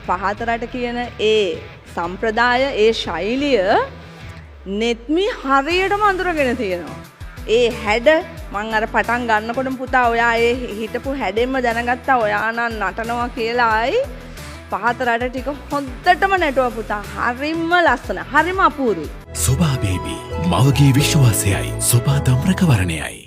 පහතරට කියන ඒ සම්ප්‍රදාය ඒ ශෛලිය නෙත්මි හරියටම අඳුරගෙන තියෙනවා. ඒ හැඩ මං අර පටන් ගන්නකොටම පුතා ඔයා ඒ හිටපු හැඩෙන්ම දැනගත්තා ඔයා නම් නටනවා කියලායි පහතරට ටික හොද්දටම නැටුවා පුතා. හරිම ලස්සන. හරිම අපූරුයි. සොබා බේබි මවගේ විශ්වාසයයි සොබා දම්රකවරණයයි.